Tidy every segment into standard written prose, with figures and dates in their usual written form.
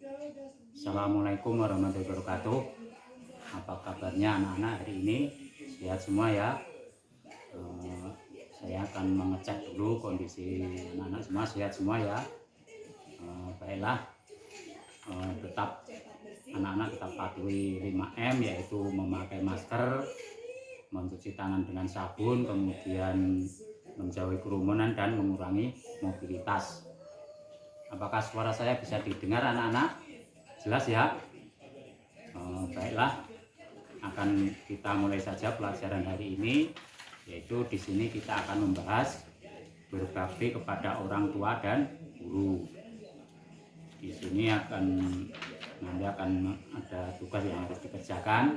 Assalamualaikum warahmatullahi wabarakatuh. Apa kabarnya anak-anak hari ini? Sehat semua ya. Saya akan mengecek dulu kondisi anak-anak semua sehat semua ya. Baiklah, tetap anak-anak tetap patuhi 5M, yaitu memakai masker, mencuci tangan dengan sabun, kemudian menjauhi kerumunan dan mengurangi mobilitas. Apakah suara saya bisa didengar anak-anak? Jelas ya? Baiklah, akan kita mulai saja pelajaran hari ini, yaitu di sini kita akan membahas berbakti kepada orang tua dan guru. Di sini nanti akan ada tugas yang harus dikerjakan.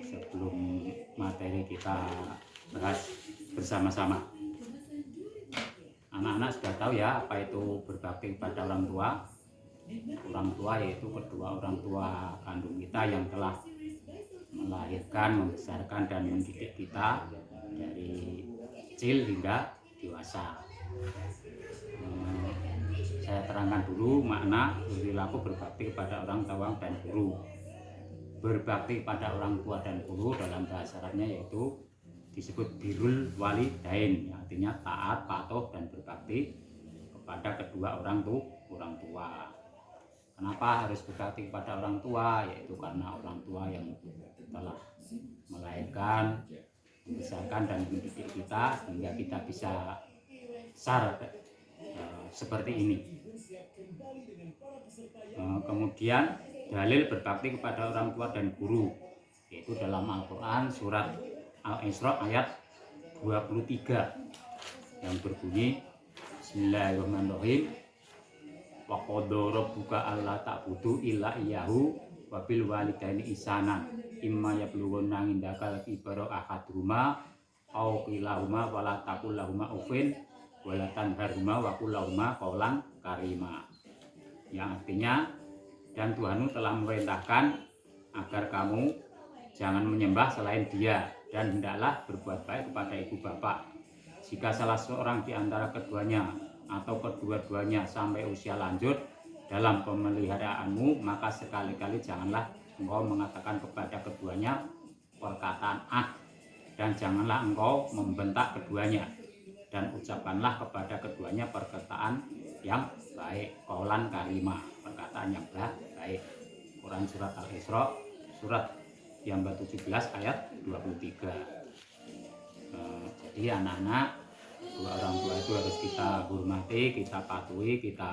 Sebelum materi kita bahas bersama-sama, anak-anak sudah tahu ya apa itu berbakti kepada orang tua. Orang tua yaitu kedua orang tua kandung kita yang telah melahirkan, membesarkan dan mendidik kita dari kecil hingga dewasa. Saya terangkan dulu makna perilaku berbakti kepada orang tua dan guru. Berbakti pada orang tua dan guru dalam bahasa Arabnya yaitu disebut birrul walidain, artinya taat, patuh dan berbakti kepada kedua orang tua. Kenapa harus berbakti kepada orang tua? Yaitu karena orang tua yang telah melahirkan, membesarkan dan mendidik kita hingga kita bisa besar seperti ini. Kemudian dalil berbakti kepada orang tua dan guru yaitu dalam Al-Quran surat Al-Isra ayat 23 yang berbunyi Bismillahirrahmanirrahim. Wa qadha rabbuka alla ta'budu illa iyyahu wa bil walidaini ihsanan imma yablughanna indaka al-kibara ahaduhuma aw kilahuma wala taqul lahumā uffin wa la tanharhumā wa qul lahumā qawlan karīmā. Yang artinya, dan Tuhanmu telah memerintahkan agar kamu jangan menyembah selain Dia dan hendaklah berbuat baik kepada ibu bapak. Jika salah seorang di antara keduanya atau kedua-duanya sampai usia lanjut dalam pemeliharaanmu, maka sekali-kali janganlah engkau mengatakan kepada keduanya perkataan dan janganlah engkau membentak keduanya, dan ucapkanlah kepada keduanya perkataan yang baik, qaulan karimah, perkataan yang baik. Quran surat Al-Isra surat yang ke-17 ayat 23. Jadi anak-anak, dua orang tua itu harus kita hormati, kita patuhi, kita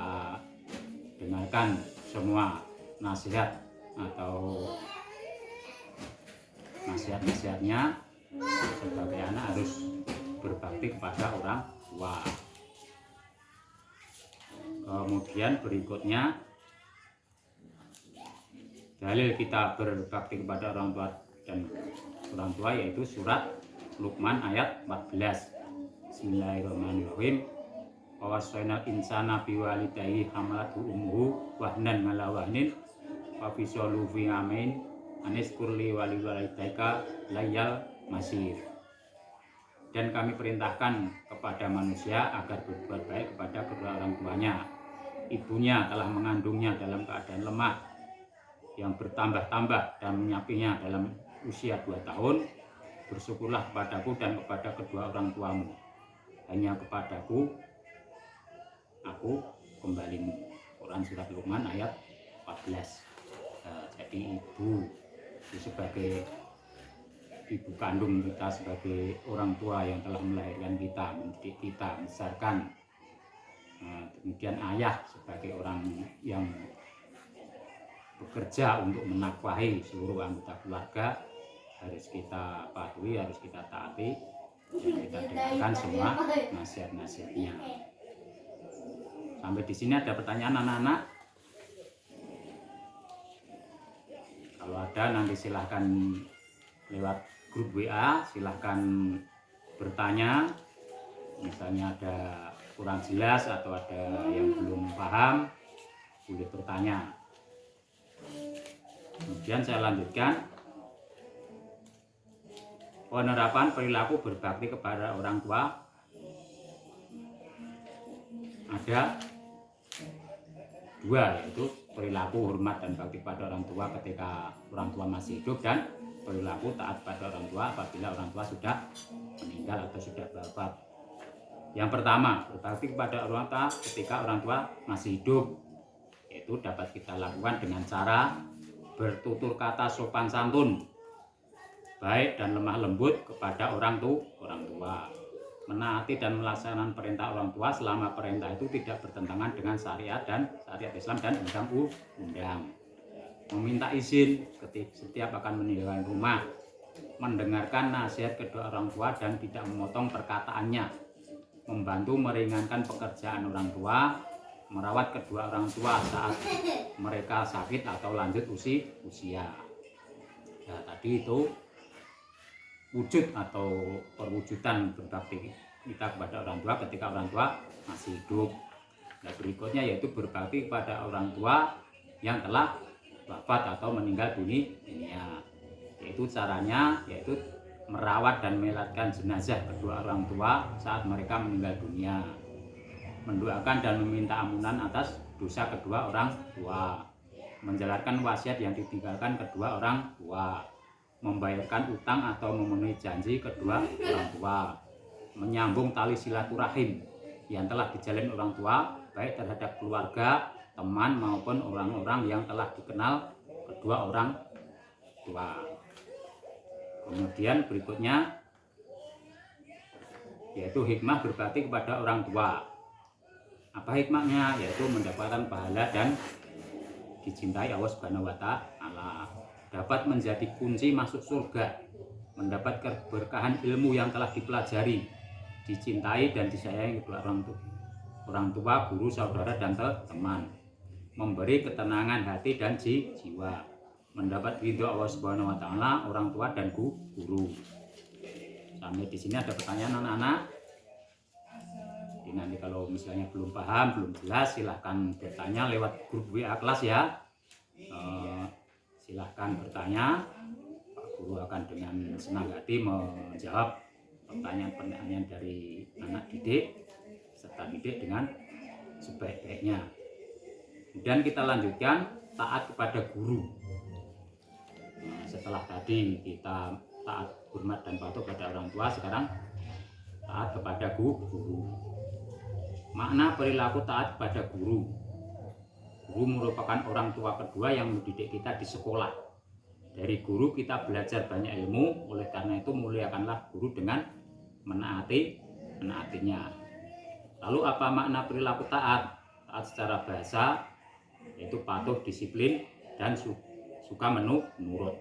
dengarkan semua nasihat atau nasihat-nasihatnya. Sebagai anak harus berbakti kepada orang tua. Kemudian berikutnya dalil kita berbakti kepada orang tua dan orang tua yaitu surat Luqman ayat 14. Bismillahirrahmanirrahim. Wa wasainal insana biwalidayhi hamalatu ummuhu wahnan ala wahnin wa fisaluhu fi amain aniskurli waliwalidayka layal masir. Dan kami perintahkan kepada manusia agar berbuat baik kepada kedua orang tuanya. Ibunya telah mengandungnya dalam keadaan lemah yang bertambah-tambah dan menyapinya dalam usia 2 tahun. Bersyukurlah kepadaku dan kepada kedua orang tuamu. Hanya kepadaku aku kembalimu. Quran surat Luqman ayat 14. Jadi ibu itu sebagai ibu kandung kita, sebagai orang tua yang telah melahirkan kita, mendidik kita, membesarkan. Kemudian ayah sebagai orang yang bekerja untuk menafkahi seluruh anggota keluarga, harus kita patuhi, harus kita taati, dan kita dengarkan semua nasihat-nasihatnya. Sampai di sini ada pertanyaan anak-anak? Kalau ada nanti silahkan lewat grup WA, silahkan bertanya. Misalnya ada kurang jelas atau ada yang belum paham, boleh bertanya. Kemudian saya lanjutkan. Penerapan perilaku berbakti kepada orang tua ada dua, yaitu perilaku hormat dan bakti pada orang tua ketika orang tua masih hidup, dan perilaku taat pada orang tua apabila orang tua sudah meninggal atau sudah wafat. Yang pertama, berbakti kepada orang tua ketika orang tua masih hidup, yaitu dapat kita lakukan dengan cara bertutur kata sopan santun, baik dan lemah lembut kepada orang tua, menaati dan melaksanakan perintah orang tua selama perintah itu tidak bertentangan dengan syariat Islam dan undang-undang, meminta izin setiap akan meninggalkan rumah, mendengarkan nasihat kedua orang tua dan tidak memotong perkataannya, membantu meringankan pekerjaan orang tua, merawat kedua orang tua saat mereka sakit atau lanjut usia. Nah, tadi itu wujud atau perwujudan berbakti kita kepada orang tua ketika orang tua masih hidup. Nah, berikutnya yaitu berbakti kepada orang tua yang telah wafat atau meninggal dunia. Yaitu caranya yaitu merawat dan melatkan jenazah kedua orang tua saat mereka meninggal dunia, mendoakan dan meminta ampunan atas dosa kedua orang tua, menjalankan wasiat yang ditinggalkan kedua orang tua, membayarkan utang atau memenuhi janji kedua orang tua, menyambung tali silaturahim yang telah dijalin orang tua baik terhadap keluarga, teman maupun orang-orang yang telah dikenal kedua orang tua. Kemudian berikutnya yaitu hikmah berbakti kepada orang tua. Apa hikmahnya? Yaitu mendapatkan pahala dan dicintai Allah Subhanahu wa Ta'ala, dapat menjadi kunci masuk surga, mendapat keberkahan ilmu yang telah dipelajari, dicintai dan disayangi kedua orang tua, guru, saudara dan teman, memberi ketenangan hati dan jiwa, mendapat ridho Allah Subhanahu wa Ta'ala, orang tua dan guru. Sampai di sini ada pertanyaan anak-anak. Jadi nanti kalau misalnya belum paham, belum jelas, silahkan bertanya lewat grup WA kelas ya. Silahkan bertanya, Pak Guru akan dengan senang hati menjawab pertanyaan-pertanyaan dari anak didik serta didik dengan sebaik-baiknya. Kemudian kita lanjutkan taat kepada guru. Setelah tadi kita taat, hormat dan patuh pada orang tua, sekarang taat kepada guru. Makna perilaku taat kepada guru. Guru merupakan orang tua kedua yang mendidik kita di sekolah. Dari guru kita belajar banyak ilmu, oleh karena itu muliakanlah guru dengan menaatinya. Lalu apa makna perilaku taat? Taat secara bahasa yaitu patuh, disiplin, dan suka menurut.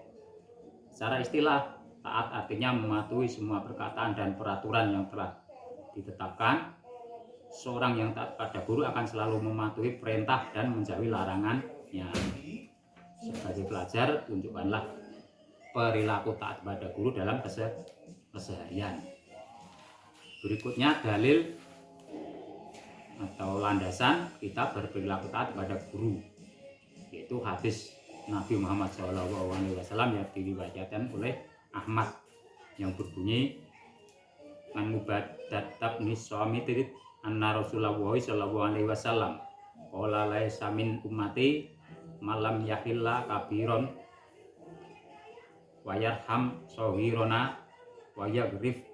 Secara istilah, taat artinya mematuhi semua perkataan dan peraturan yang telah ditetapkan. Seorang yang taat pada guru akan selalu mematuhi perintah dan menjauhi larangannya. Sebagai pelajar, tunjukkanlah perilaku taat pada guru dalam keseharian. Berikutnya dalil atau landasan kita berperilaku taat pada guru, yaitu hadis Nabi Muhammad SAW yang diriwayatkan oleh Ahmad yang berbunyi, "Man mubadat tabni suamitit anna Rasulullah SAW qala laisa min ummati malam yahilla kabiron wa yarham shahirona wa yagrif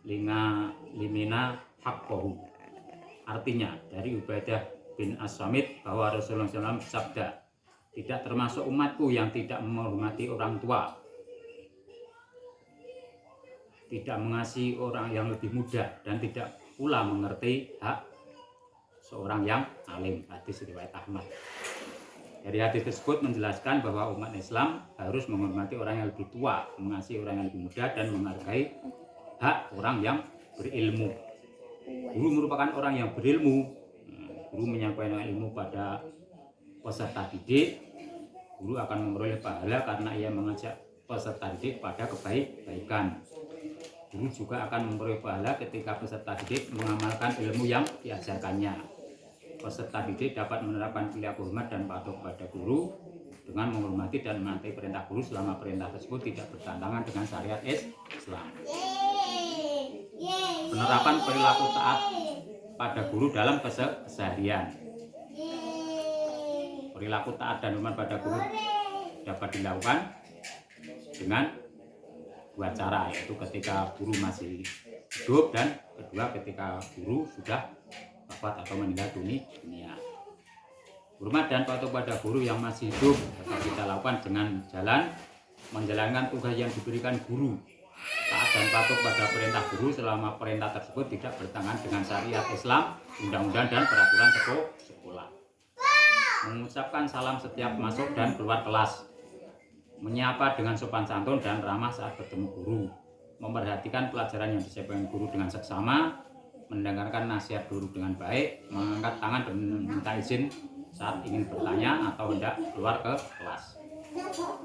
limina haqqahu." Artinya dari Ubadah bin As-Samit bahwa Rasulullah SAW bersabda, "Tidak termasuk umatku yang tidak menghormati orang tua, tidak mengasihi orang yang lebih muda, dan tidak pula mengerti hak seorang yang alim." Hadis riwayat Ahmad. Dari hadis tersebut menjelaskan bahwa umat Islam harus menghormati orang yang lebih tua, mengasihi orang yang lebih muda, dan menghargai hak orang yang berilmu. Guru merupakan orang yang berilmu. Guru menyampaikan ilmu pada peserta didik. Guru akan memperoleh pahala karena ia mengajak peserta didik pada kebaikan. Guru juga akan memperoleh pahala ketika peserta didik mengamalkan ilmu yang diajarkannya. Peserta didik dapat menerapkan perilaku hormat dan patuh kepada guru dengan menghormati dan menaati perintah guru selama perintah tersebut tidak bertentangan dengan syariat Islam. Penerapan perilaku taat pada guru dalam keseharian. Perilaku taat dan hormat pada guru dapat dilakukan dengan dua cara, yaitu ketika guru masih hidup dan kedua ketika guru sudah wafat atau meninggal dunia. Hormat dan patuh pada guru yang masih hidup dapat kita lakukan dengan menjalankan tugas yang diberikan guru. Taat dan patuh pada perintah guru selama perintah tersebut tidak bertentangan dengan syariat Islam, undang-undang dan peraturan sekolah. Mengucapkan salam setiap masuk dan keluar kelas. Menyapa dengan sopan santun dan ramah saat bertemu guru. Memperhatikan pelajaran yang disampaikan guru dengan seksama. Mendengarkan nasihat guru dengan baik. Mengangkat tangan dan meminta izin saat ingin bertanya atau hendak keluar ke kelas.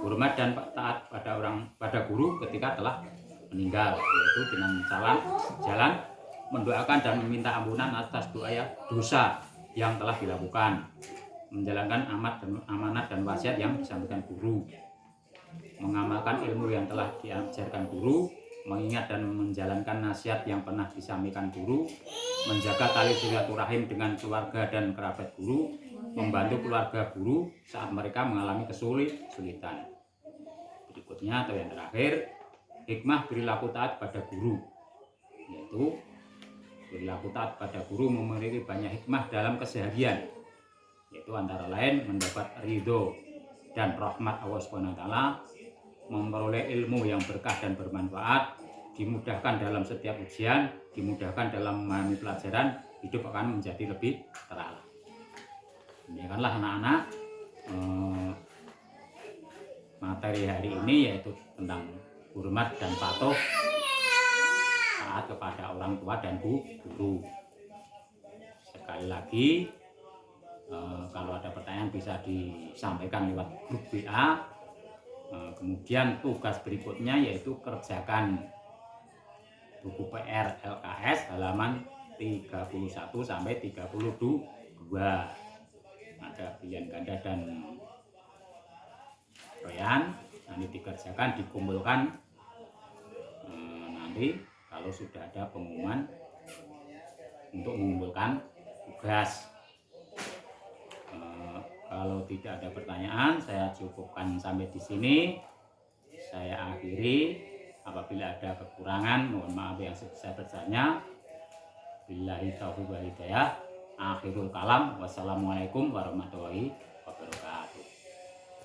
Hormat dan taat pada guru ketika telah meninggal, yaitu dengan jalan mendoakan dan meminta ampunan atas dosa yang telah dilakukan. Menjalankan amanat dan wasiat yang disampaikan guru. Mengamalkan ilmu yang telah diajarkan guru. Mengingat dan menjalankan nasihat yang pernah disampaikan guru. Menjaga tali silaturahim dengan keluarga dan kerabat guru. Membantu keluarga guru saat mereka mengalami kesulitan. Berikutnya atau yang terakhir, hikmah perilaku taat pada guru, yaitu perilaku taat pada guru memiliki banyak hikmah dalam keseharian, yaitu antara lain mendapat ridho dan rahmat Allah SWT, memperoleh ilmu yang berkah dan bermanfaat, dimudahkan dalam setiap ujian, dimudahkan dalam memahami pelajaran, hidup akan menjadi lebih terarah. Demikianlah anak-anak materi hari ini, yaitu tentang hormat dan patuh taat kepada orang tua dan guru. Sekali lagi, kalau ada pertanyaan bisa disampaikan lewat grup WA. Kemudian tugas berikutnya yaitu kerjakan buku PR LKS halaman 31 sampai 32. Ada pilihan ganda dan royan, nanti dikerjakan, dikumpulkan. Nanti kalau sudah ada pengumuman untuk mengumpulkan tugas. Kalau tidak ada pertanyaan, saya cukupkan sampai di sini. Saya akhiri. Apabila ada kekurangan, mohon maaf yang sebesar-besarnya. Billahi taufiq wal hidayah. Akhirul kalam. Wassalamualaikum warahmatullahi wabarakatuh.